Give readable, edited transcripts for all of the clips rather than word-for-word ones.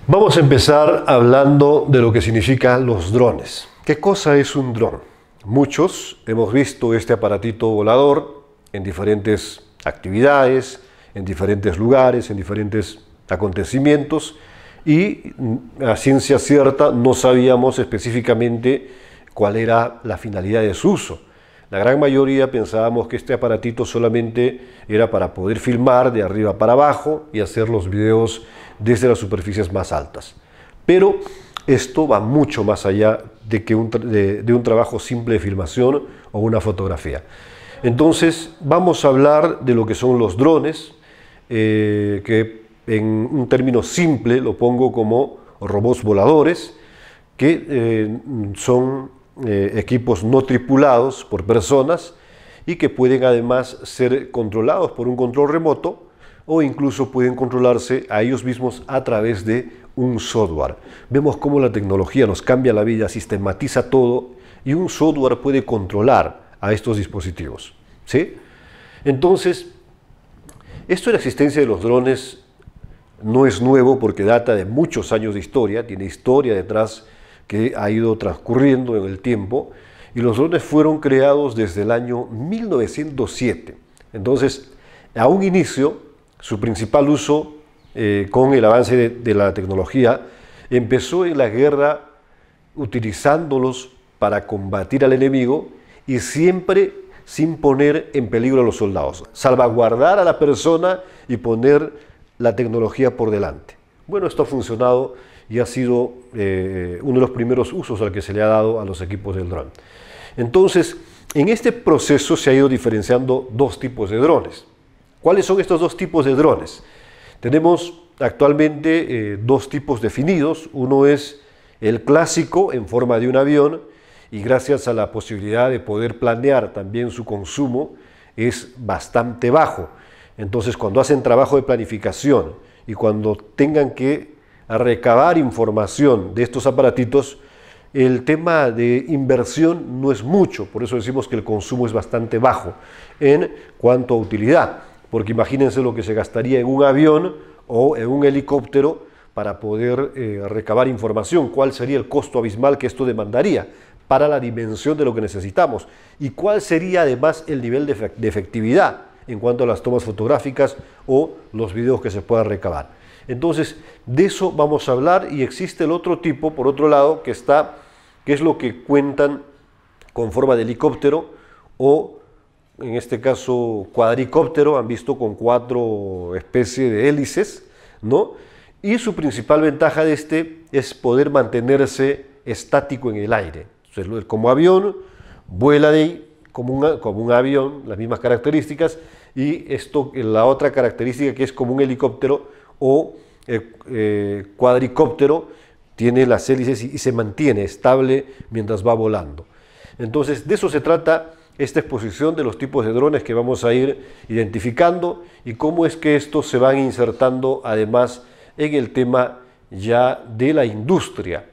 Vamos a empezar hablando de lo que significan los drones. ¿Qué cosa es un dron? Muchos hemos visto este aparatito volador en diferentes actividades, en diferentes lugares, en diferentes acontecimientos y a ciencia cierta no sabíamos específicamente cuál era la finalidad de su uso. La gran mayoría pensábamos que este aparatito solamente era para poder filmar de arriba para abajo y hacer los videos desde las superficies más altas. Pero esto va mucho más allá de un trabajo simple de filmación o una fotografía. Entonces vamos a hablar de lo que son los drones, que en un término simple lo pongo como robots voladores, que son equipos no tripulados por personas y que pueden además ser controlados por un control remoto o incluso pueden controlarse a ellos mismos a través de un software. Vemos cómo la tecnología nos cambia la vida, sistematiza todo y un software puede controlar a estos dispositivos, ¿sí? Entonces, esto de la existencia de los drones no es nuevo porque data de muchos años de historia, tiene historia detrás que ha ido transcurriendo en el tiempo, y los drones fueron creados desde el año 1907. Entonces, a un inicio, su principal uso con el avance de la tecnología empezó en la guerra utilizándolos para combatir al enemigo y siempre sin poner en peligro a los soldados, salvaguardar a la persona y poner la tecnología por delante. Bueno, esto ha funcionado y ha sido uno de los primeros usos al que se le ha dado a los equipos del dron. Entonces, en este proceso se ha ido diferenciando dos tipos de drones. ¿Cuáles son estos dos tipos de drones? Tenemos actualmente dos tipos definidos. Uno es el clásico en forma de un avión y gracias a la posibilidad de poder planear también su consumo es bastante bajo. Entonces, cuando hacen trabajo de planificación y cuando tengan que recabar información de estos aparatitos, el tema de inversión no es mucho, por eso decimos que el consumo es bastante bajo en cuanto a utilidad, porque imagínense lo que se gastaría en un avión o en un helicóptero para poder recabar información, cuál sería el costo abismal que esto demandaría para la dimensión de lo que necesitamos y cuál sería además el nivel de efectividad en cuanto a las tomas fotográficas o los videos que se puedan recabar. Entonces, de eso vamos a hablar y existe el otro tipo, por otro lado, que es lo que cuentan con forma de helicóptero o, en este caso, cuadricóptero, han visto con 4 especies de hélices, ¿no? Y su principal ventaja de este es poder mantenerse estático en el aire. Entonces, como avión, vuela como un avión, las mismas características, y la otra característica que es como un helicóptero o cuadricóptero, tiene las hélices y se mantiene estable mientras va volando. Entonces, de eso se trata esta exposición de los tipos de drones que vamos a ir identificando y cómo es que estos se van insertando además en el tema ya de la industria.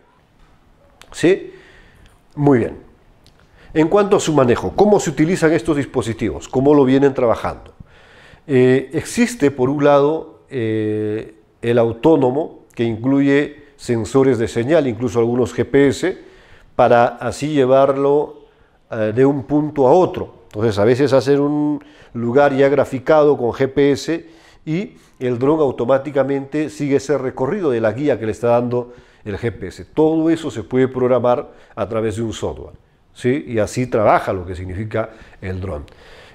¿Sí? Muy bien. En cuanto a su manejo, ¿cómo se utilizan estos dispositivos? ¿Cómo lo vienen trabajando? Existe, por un lado, el autónomo, que incluye sensores de señal, incluso algunos GPS, para así llevarlo de un punto a otro. Entonces, a veces hacen un lugar ya graficado con GPS y el dron automáticamente sigue ese recorrido de la guía que le está dando el GPS. Todo eso se puede programar a través de un software, ¿sí? Y así trabaja lo que significa el dron.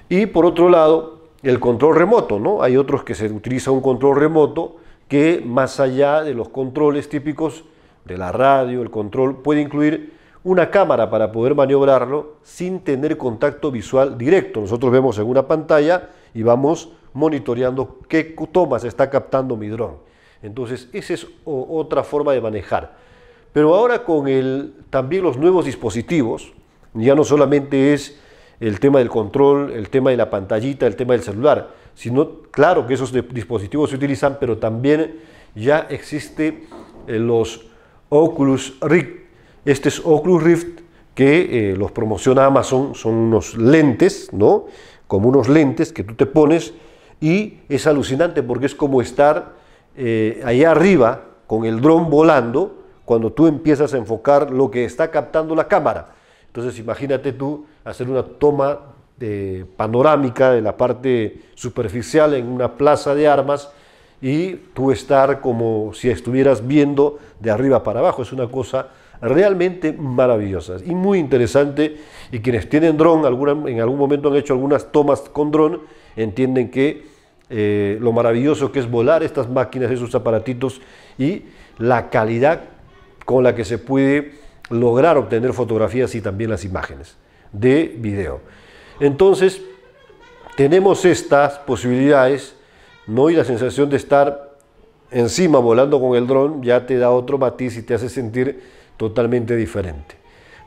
Y por otro lado, el control remoto, ¿no? Hay otros que se utiliza un control remoto que, más allá de los controles típicos de la radio, el control puede incluir una cámara para poder maniobrarlo sin tener contacto visual directo. Nosotros vemos en una pantalla y vamos monitoreando qué tomas está captando mi dron. Entonces, esa es otra forma de manejar. Pero ahora con también los nuevos dispositivos, ya no solamente es el tema del control, el tema de la pantallita, el tema del celular, sino, claro que esos dispositivos se utilizan, pero también ya existe los Oculus Rift. Este es Oculus Rift que los promociona Amazon, son unos lentes, ¿no? Como unos lentes que tú te pones y es alucinante porque es como estar allá arriba con el dron volando cuando tú empiezas a enfocar lo que está captando la cámara. Entonces imagínate tú hacer una toma panorámica de la parte superficial en una plaza de armas y tú estar como si estuvieras viendo de arriba para abajo. Es una cosa realmente maravillosa y muy interesante, y quienes tienen dron en algún momento han hecho algunas tomas con dron, entienden que lo maravilloso que es volar estas máquinas, esos aparatitos, y la calidad con la que se puede lograr obtener fotografías y también las imágenes de video. Entonces tenemos estas posibilidades, ¿no? Y la sensación de estar encima volando con el dron ya te da otro matiz y te hace sentir totalmente diferente.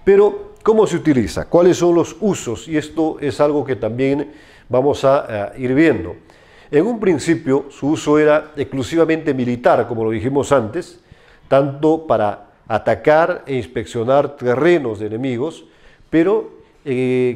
Pero ¿cómo se utiliza? ¿Cuáles son los usos? Y esto es algo que también vamos a ir viendo. En un principio su uso era exclusivamente militar, como lo dijimos antes, tanto para atacar e inspeccionar terrenos de enemigos, pero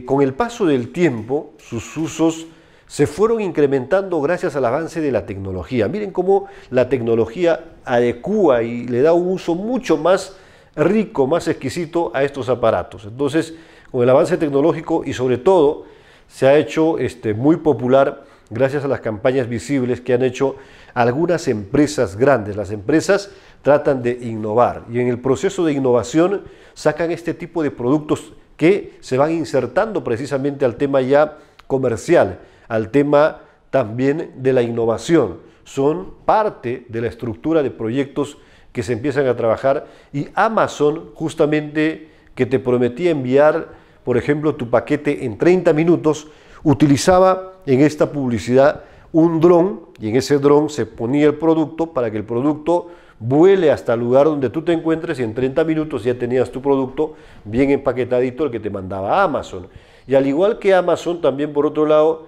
con el paso del tiempo sus usos se fueron incrementando gracias al avance de la tecnología. Miren cómo la tecnología adecúa y le da un uso mucho más rico, más exquisito a estos aparatos. Entonces, con el avance tecnológico y sobre todo se ha hecho muy popular gracias a las campañas visibles que han hecho algunas empresas grandes. Las empresas tratan de innovar y en el proceso de innovación sacan este tipo de productos que se van insertando precisamente al tema ya comercial, al tema también de la innovación. Son parte de la estructura de proyectos que se empiezan a trabajar, y Amazon, justamente, que te prometía enviar, por ejemplo, tu paquete en 30 minutos, utilizaba en esta publicidad un dron, y en ese dron se ponía el producto para que el producto vuele hasta el lugar donde tú te encuentres y en 30 minutos ya tenías tu producto bien empaquetadito, el que te mandaba Amazon. Y al igual que Amazon, también por otro lado,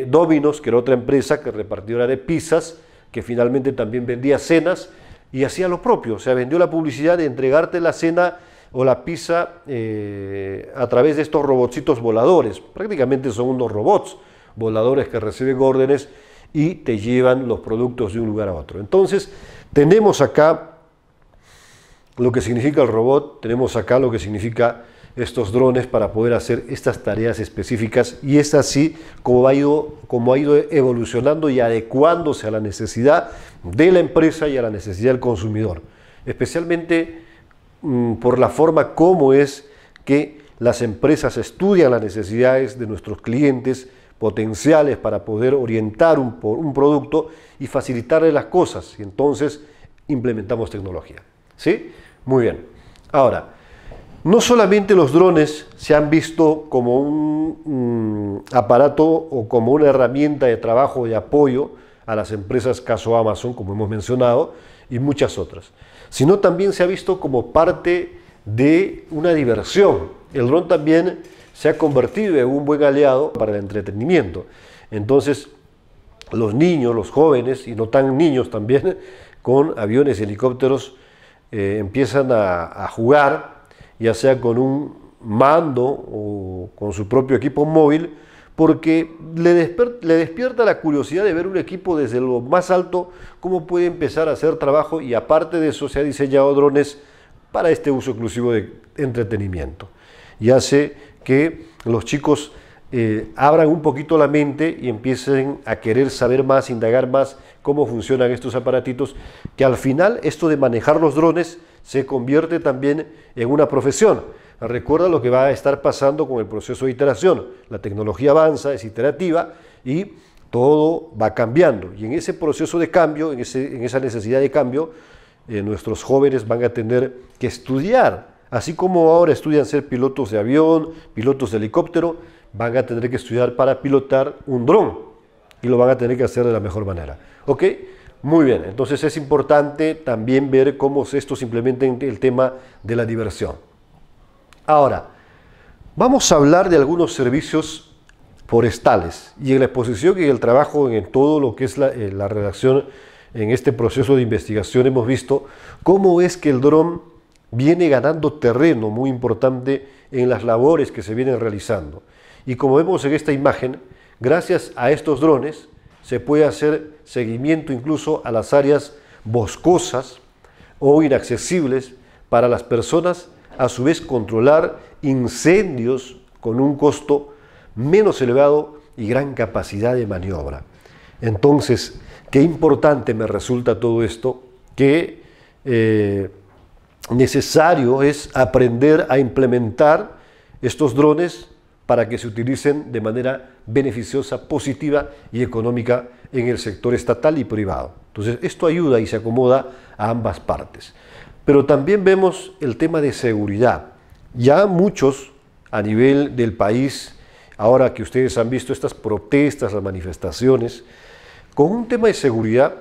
Domino's, que era otra empresa que repartidora de pizzas, que finalmente también vendía cenas y hacía lo propio. O sea, vendió la publicidad de entregarte la cena o la pizza a través de estos robotcitos voladores. Prácticamente son unos robots voladores que reciben órdenes y te llevan los productos de un lugar a otro. Entonces, tenemos acá lo que significa el robot, tenemos acá lo que significa estos drones para poder hacer estas tareas específicas, y es así como ha ido evolucionando y adecuándose a la necesidad de la empresa y a la necesidad del consumidor, especialmente por la forma como es que las empresas estudian las necesidades de nuestros clientes potenciales para poder orientar un producto y facilitarle las cosas, y entonces implementamos tecnología. ¿Sí? Muy bien. Ahora, no solamente los drones se han visto como un aparato o como una herramienta de trabajo de apoyo a las empresas, caso Amazon, como hemos mencionado, y muchas otras, sino también se ha visto como parte de una diversión. El dron también se ha convertido en un buen aliado para el entretenimiento. Entonces, los niños, los jóvenes, y no tan niños también, con aviones y helicópteros, empiezan a jugar, ya sea con un mando o con su propio equipo móvil, porque le despierta la curiosidad de ver un equipo desde lo más alto, cómo puede empezar a hacer trabajo, y aparte de eso se ha diseñado drones para este uso exclusivo de entretenimiento. Y hace que los chicos abran un poquito la mente y empiecen a querer saber más, indagar más cómo funcionan estos aparatitos, que al final esto de manejar los drones se convierte también en una profesión. Recuerda lo que va a estar pasando con el proceso de iteración. La tecnología avanza, es iterativa y todo va cambiando. Y en ese proceso de cambio, en esa necesidad de cambio, nuestros jóvenes van a tener que estudiar. Así como ahora estudian ser pilotos de avión, pilotos de helicóptero, van a tener que estudiar para pilotar un dron y lo van a tener que hacer de la mejor manera. ¿Ok? Muy bien, entonces es importante también ver cómo esto se implementa en el tema de la diversión. Ahora, vamos a hablar de algunos servicios forestales, y en la exposición y en el trabajo en todo lo que es la redacción en este proceso de investigación hemos visto cómo es que el dron viene ganando terreno muy importante en las labores que se vienen realizando. Y como vemos en esta imagen, gracias a estos drones se puede hacer seguimiento incluso a las áreas boscosas o inaccesibles para las personas, a su vez controlar incendios con un costo menos elevado y gran capacidad de maniobra. Entonces, qué importante me resulta todo esto, que necesario es aprender a implementar estos drones para que se utilicen de manera beneficiosa, positiva y económica en el sector estatal y privado. Entonces, esto ayuda y se acomoda a ambas partes. Pero también vemos el tema de seguridad. Ya muchos a nivel del país, ahora que ustedes han visto estas protestas, las manifestaciones, con un tema de seguridad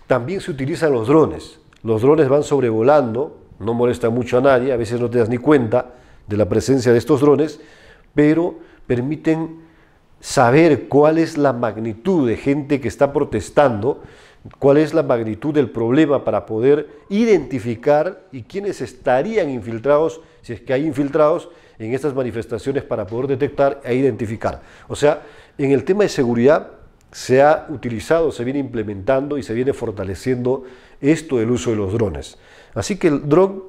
también se utilizan los drones. Los drones van sobrevolando, no molestan mucho a nadie, a veces no te das ni cuenta de la presencia de estos drones, pero permiten saber cuál es la magnitud de gente que está protestando, cuál es la magnitud del problema para poder identificar y quiénes estarían infiltrados, si es que hay infiltrados en estas manifestaciones, para poder detectar e identificar. O sea, en el tema de seguridad se ha utilizado, se viene implementando y se viene fortaleciendo esto del uso de los drones. Así que el dron,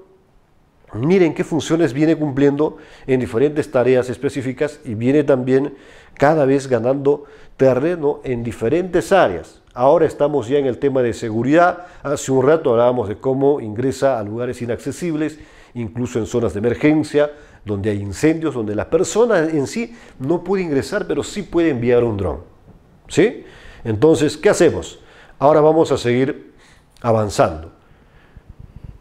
miren qué funciones viene cumpliendo en diferentes tareas específicas y viene también cada vez ganando terreno en diferentes áreas. Ahora estamos ya en el tema de seguridad. Hace un rato hablábamos de cómo ingresa a lugares inaccesibles, incluso en zonas de emergencia, donde hay incendios, donde la persona en sí no puede ingresar, pero sí puede enviar un dron. ¿Sí? Entonces, ¿qué hacemos? Ahora vamos a seguir avanzando.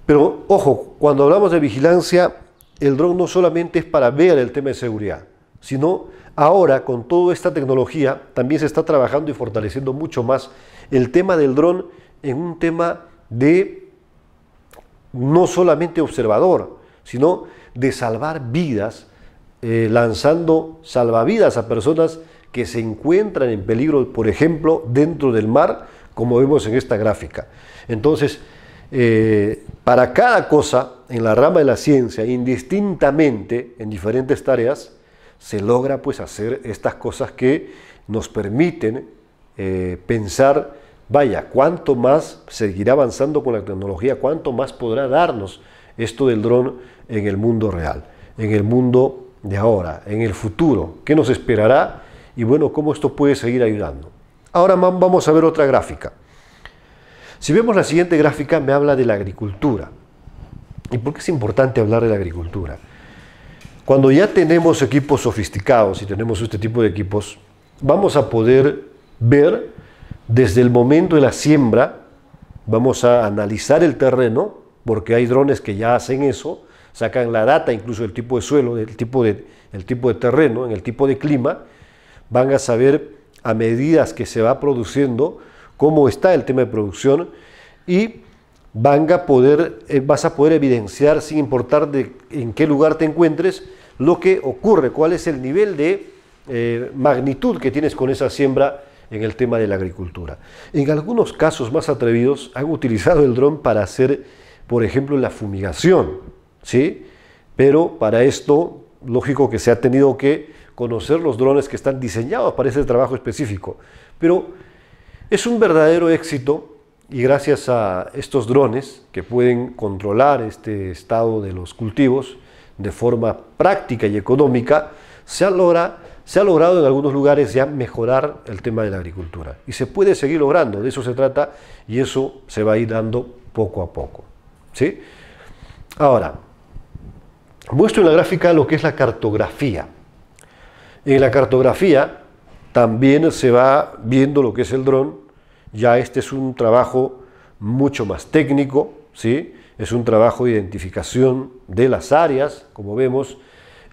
Pero, ojo, cuando hablamos de vigilancia, el dron no solamente es para ver el tema de seguridad, sino ahora con toda esta tecnología también se está trabajando y fortaleciendo mucho más el tema del dron en un tema de no solamente observador, sino de salvar vidas, lanzando salvavidas a personas que se encuentran en peligro, por ejemplo, dentro del mar, como vemos en esta gráfica. Entonces, para cada cosa en la rama de la ciencia, indistintamente en diferentes tareas, se logra pues hacer estas cosas que nos permiten pensar, vaya, cuánto más seguirá avanzando con la tecnología, cuánto más podrá darnos esto del dron en el mundo real, en el mundo de ahora, en el futuro, qué nos esperará y bueno, cómo esto puede seguir ayudando. Ahora vamos a ver otra gráfica. Si vemos la siguiente gráfica, me habla de la agricultura. ¿Y por qué es importante hablar de la agricultura? Cuando ya tenemos equipos sofisticados y tenemos este tipo de equipos, vamos a poder ver desde el momento de la siembra, vamos a analizar el terreno, porque hay drones que ya hacen eso, sacan la data incluso del tipo de suelo, del tipo de terreno, en el tipo de clima, van a saber a medida que se va produciendo cómo está el tema de producción y vas a poder evidenciar, sin importar en qué lugar te encuentres, lo que ocurre, cuál es el nivel de magnitud que tienes con esa siembra en el tema de la agricultura. En algunos casos más atrevidos han utilizado el dron para hacer, por ejemplo, la fumigación, ¿sí? Pero para esto, lógico que se ha tenido que conocer los drones que están diseñados para ese trabajo específico. Pero es un verdadero éxito y gracias a estos drones que pueden controlar este estado de los cultivos de forma práctica y económica, se ha logrado en algunos lugares ya mejorar el tema de la agricultura. Y se puede seguir logrando, de eso se trata y eso se va a ir dando poco a poco. ¿Sí? Ahora, muestro en la gráfica lo que es la cartografía. En la cartografía también se va viendo lo que es el dron. Ya este es un trabajo mucho más técnico, ¿sí? Es un trabajo de identificación de las áreas, como vemos,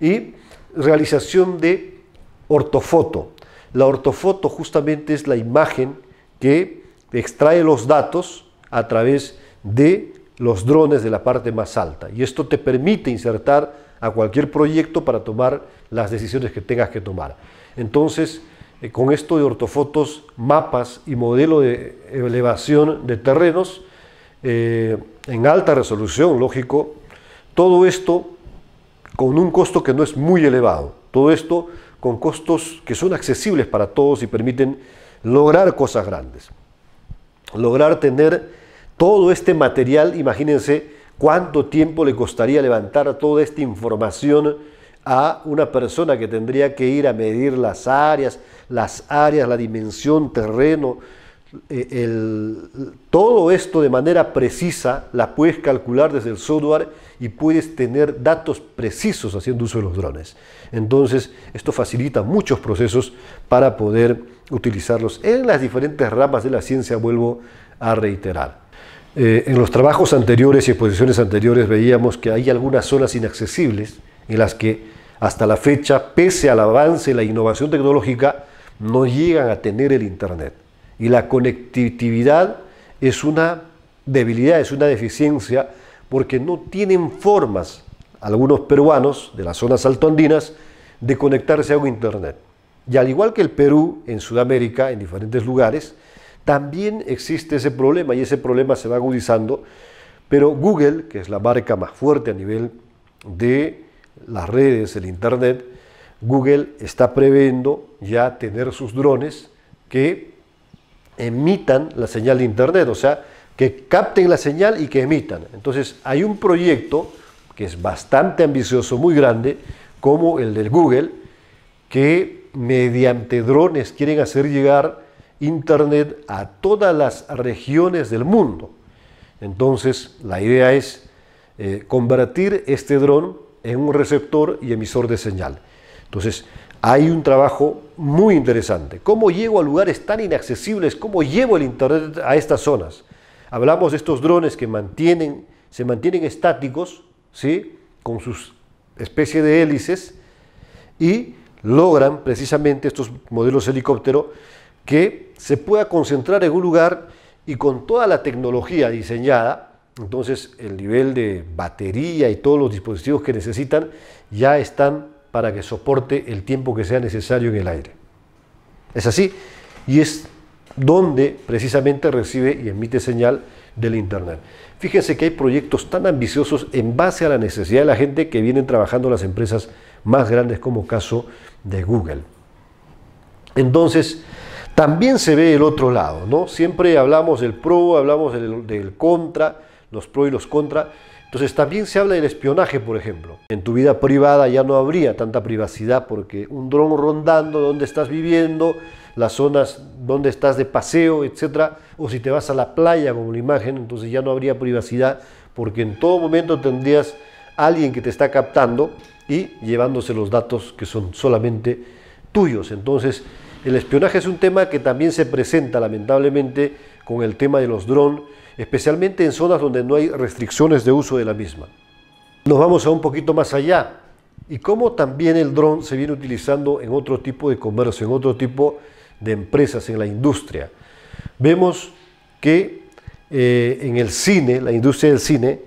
y realización de ortofoto. La ortofoto justamente es la imagen que extrae los datos a través de los drones de la parte más alta. Y esto te permite insertar a cualquier proyecto para tomar las decisiones que tengas que tomar. Entonces, con esto de ortofotos, mapas y modelo de elevación de terrenos en alta resolución, lógico, todo esto con un costo que no es muy elevado, todo esto con costos que son accesibles para todos y permiten lograr cosas grandes, lograr tener todo este material, imagínense cuánto tiempo le costaría levantar toda esta información a una persona que tendría que ir a medir las áreas, la dimensión, terreno, todo esto de manera precisa la puedes calcular desde el software y puedes tener datos precisos haciendo uso de los drones. Entonces, esto facilita muchos procesos para poder utilizarlos en las diferentes ramas de la ciencia, vuelvo a reiterar. En los trabajos anteriores y exposiciones anteriores veíamos que hay algunas zonas inaccesibles en las que hasta la fecha, pese al avance y la innovación tecnológica, no llegan a tener el Internet. Y la conectividad es una debilidad, es una deficiencia, porque no tienen formas, algunos peruanos de las zonas altoandinas, de conectarse a un Internet. Y al igual que el Perú, en Sudamérica, en diferentes lugares, también existe ese problema y ese problema se va agudizando, pero Google, que es la marca más fuerte a nivel de las redes, el Internet, Google está previendo ya tener sus drones que emitan la señal de Internet, o sea, que capten la señal y que emitan. Entonces, hay un proyecto que es bastante ambicioso, muy grande, como el del Google, que mediante drones quieren hacer llegar Internet a todas las regiones del mundo. Entonces, la idea es convertir este dron en un receptor y emisor de señal. Entonces, hay un trabajo muy interesante. ¿Cómo llego a lugares tan inaccesibles? ¿Cómo llevo el Internet a estas zonas? Hablamos de estos drones que se mantienen estáticos, ¿sí?, con sus especies de hélices, y logran precisamente estos modelos helicóptero que se pueda concentrar en un lugar y con toda la tecnología diseñada. Entonces el nivel de batería y todos los dispositivos que necesitan ya están para que soporte el tiempo que sea necesario en el aire. Es así, y es donde precisamente recibe y emite señal del Internet. Fíjense que hay proyectos tan ambiciosos en base a la necesidad de la gente que vienen trabajando las empresas más grandes, como caso de Google. Entonces, también se ve el otro lado, ¿no? Siempre hablamos del pro, hablamos del contra, los pro y los contra. Entonces también se habla del espionaje, por ejemplo. En tu vida privada ya no habría tanta privacidad porque un dron rondando donde estás viviendo, las zonas donde estás de paseo, etcétera, o si te vas a la playa como la imagen, entonces ya no habría privacidad porque en todo momento tendrías alguien que te está captando y llevándose los datos que son solamente tuyos. Entonces, el espionaje es un tema que también se presenta lamentablemente con el tema de los drones, especialmente en zonas donde no hay restricciones de uso de la misma. Nos vamos a un poquito más allá, y cómo también el dron se viene utilizando en otro tipo de comercio, en otro tipo de empresas, en la industria. Vemos que en el cine, la industria del cine,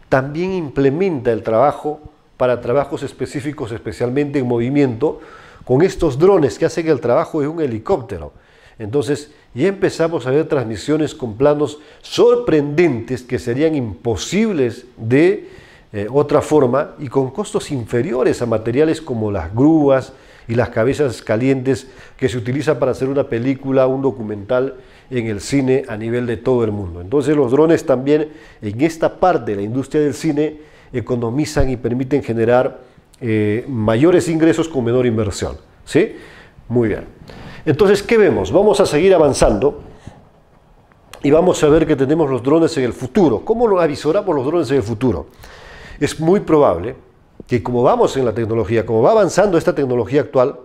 también implementa el trabajo para trabajos específicos, especialmente en movimiento, con estos drones que hacen el trabajo de un helicóptero. Entonces ya empezamos a ver transmisiones con planos sorprendentes que serían imposibles de otra forma y con costos inferiores a materiales como las grúas y las cabezas calientes que se utilizan para hacer una película, un documental en el cine a nivel de todo el mundo. Entonces los drones también en esta parte de la industria del cine economizan y permiten generar mayores ingresos con menor inversión, ¿sí? Muy bien. Entonces, ¿qué vemos? Vamos a seguir avanzando y vamos a ver que tenemos los drones en el futuro. ¿Cómo lo avisoramos los drones en el futuro? Es muy probable que como vamos en la tecnología, como va avanzando esta tecnología actual,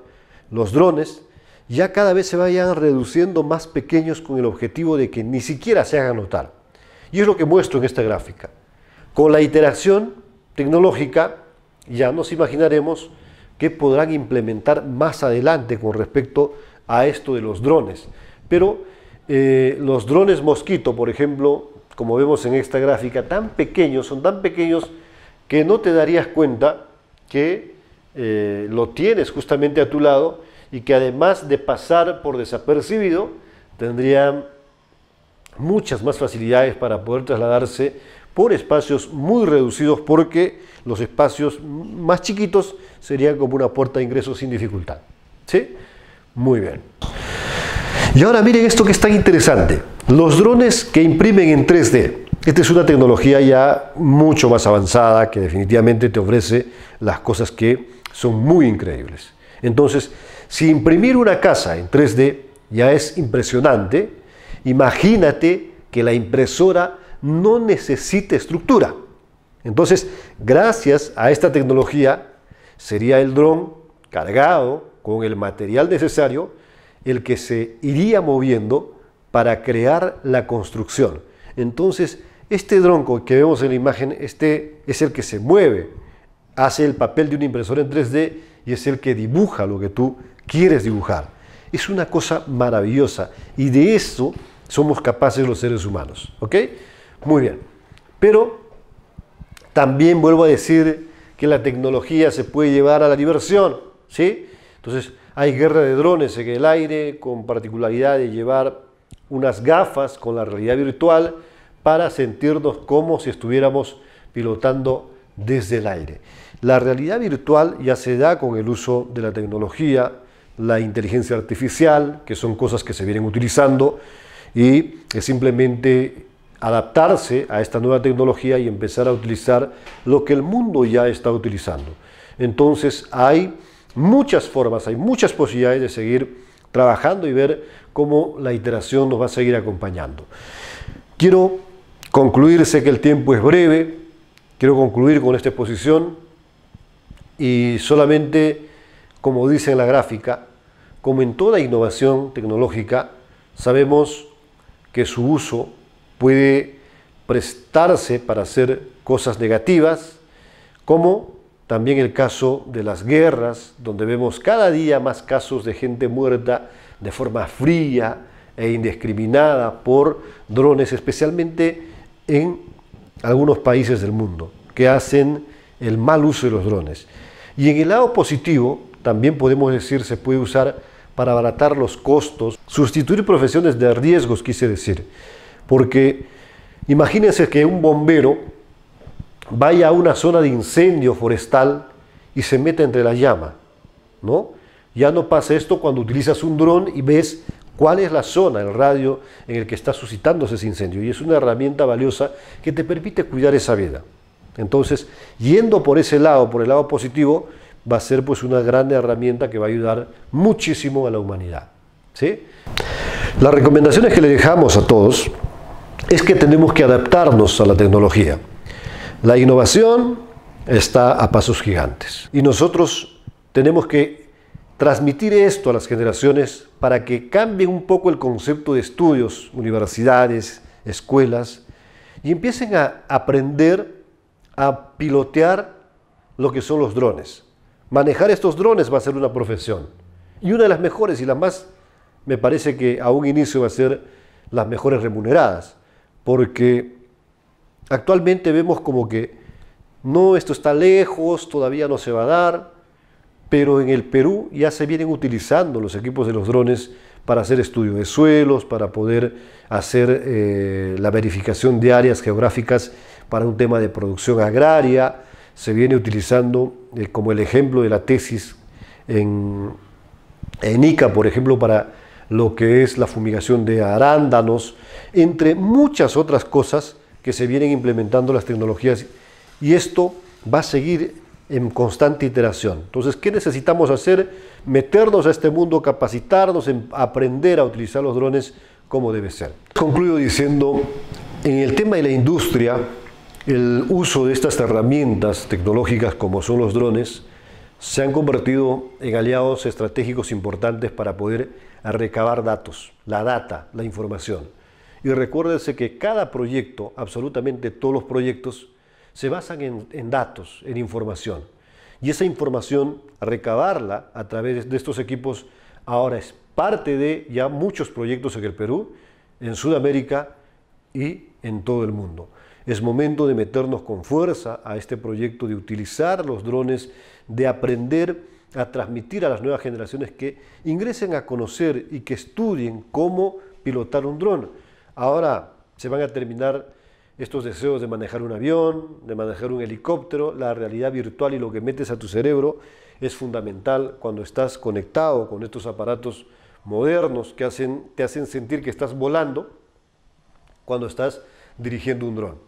los drones ya cada vez se vayan reduciendo más pequeños con el objetivo de que ni siquiera se hagan notar. Y es lo que muestro en esta gráfica. Con la iteración tecnológica ya nos imaginaremos que podrán implementar más adelante con respecto a esto de los drones. Pero los drones mosquito, por ejemplo, como vemos en esta gráfica, son tan pequeños que no te darías cuenta que lo tienes justamente a tu lado y que además de pasar por desapercibido, tendrían muchas más facilidades para poder trasladarse por espacios muy reducidos, porque los espacios más chiquitos serían como una puerta de ingreso sin dificultad. ¿Sí? Muy bien. Y ahora miren esto que es tan interesante. Los drones que imprimen en 3D. Esta es una tecnología ya mucho más avanzada que definitivamente te ofrece las cosas que son muy increíbles. Entonces, si imprimir una casa en 3D ya es impresionante, imagínate que la impresora no necesite estructura. Entonces, gracias a esta tecnología, sería el dron cargado con el material necesario el que se iría moviendo para crear la construcción. Entonces, este dron que vemos en la imagen, este es el que se mueve, hace el papel de una impresora en 3D y es el que dibuja lo que tú quieres dibujar. Es una cosa maravillosa y de eso somos capaces los seres humanos. ¿Ok? Muy bien. Pero también vuelvo a decir que la tecnología se puede llevar a la diversión. ¿Sí? Entonces, hay guerra de drones en el aire con particularidad de llevar unas gafas con la realidad virtual para sentirnos como si estuviéramos pilotando desde el aire. La realidad virtual ya se da con el uso de la tecnología, la inteligencia artificial, que son cosas que se vienen utilizando, y es simplemente adaptarse a esta nueva tecnología y empezar a utilizar lo que el mundo ya está utilizando. Entonces hay muchas formas, hay muchas posibilidades de seguir trabajando y ver cómo la iteración nos va a seguir acompañando. Quiero concluir, sé que el tiempo es breve, quiero concluir con esta exposición y solamente, como dice en la gráfica, como en toda innovación tecnológica, sabemos que su uso puede prestarse para hacer cosas negativas, como también el caso de las guerras, donde vemos cada día más casos de gente muerta de forma fría e indiscriminada por drones, especialmente en algunos países del mundo, que hacen el mal uso de los drones. Y en el lado positivo, también podemos decir, se puede usar para abaratar los costos, sustituir profesiones de riesgos, quise decir. Porque imagínense que un bombero vaya a una zona de incendio forestal y se meta entre la llama, ¿no? Ya no pasa esto cuando utilizas un dron y ves cuál es la zona, el radio en el que está suscitándose ese incendio. Y es una herramienta valiosa que te permite cuidar esa vida. Entonces, yendo por ese lado, por el lado positivo, va a ser pues una gran herramienta que va a ayudar muchísimo a la humanidad. ¿Sí? Las recomendaciones que le dejamos a todos es que tenemos que adaptarnos a la tecnología. La innovación está a pasos gigantes y nosotros tenemos que transmitir esto a las generaciones para que cambien un poco el concepto de estudios, universidades, escuelas, y empiecen a aprender a pilotear lo que son los drones. Manejar estos drones va a ser una profesión, y una de las mejores y la más, me parece que a un inicio va a ser las mejores remuneradas, porque actualmente vemos como que no, esto está lejos, todavía no se va a dar, pero en el Perú ya se vienen utilizando los equipos de los drones para hacer estudio de suelos, para poder hacer la verificación de áreas geográficas para un tema de producción agraria. Se viene utilizando como el ejemplo de la tesis en Ica, por ejemplo, para lo que es la fumigación de arándanos, entre muchas otras cosas que se vienen implementando las tecnologías, y esto va a seguir en constante iteración. Entonces, ¿qué necesitamos hacer? Meternos a este mundo, capacitarnos, aprender a utilizar los drones como debe ser. Concluyo diciendo, en el tema de la industria, el uso de estas herramientas tecnológicas como son los drones se han convertido en aliados estratégicos importantes para poder recabar datos, la data, la información. Y recuérdense que cada proyecto, absolutamente todos los proyectos, se basan en datos, en información. Y esa información, recabarla a través de estos equipos, ahora es parte de ya muchos proyectos en el Perú, en Sudamérica y en todo el mundo. Es momento de meternos con fuerza a este proyecto, de utilizar los drones, de aprender a transmitir a las nuevas generaciones que ingresen a conocer y que estudien cómo pilotar un dron. Ahora se van a terminar estos deseos de manejar un avión, de manejar un helicóptero. La realidad virtual y lo que metes a tu cerebro es fundamental cuando estás conectado con estos aparatos modernos que te hacen sentir que estás volando cuando estás dirigiendo un dron.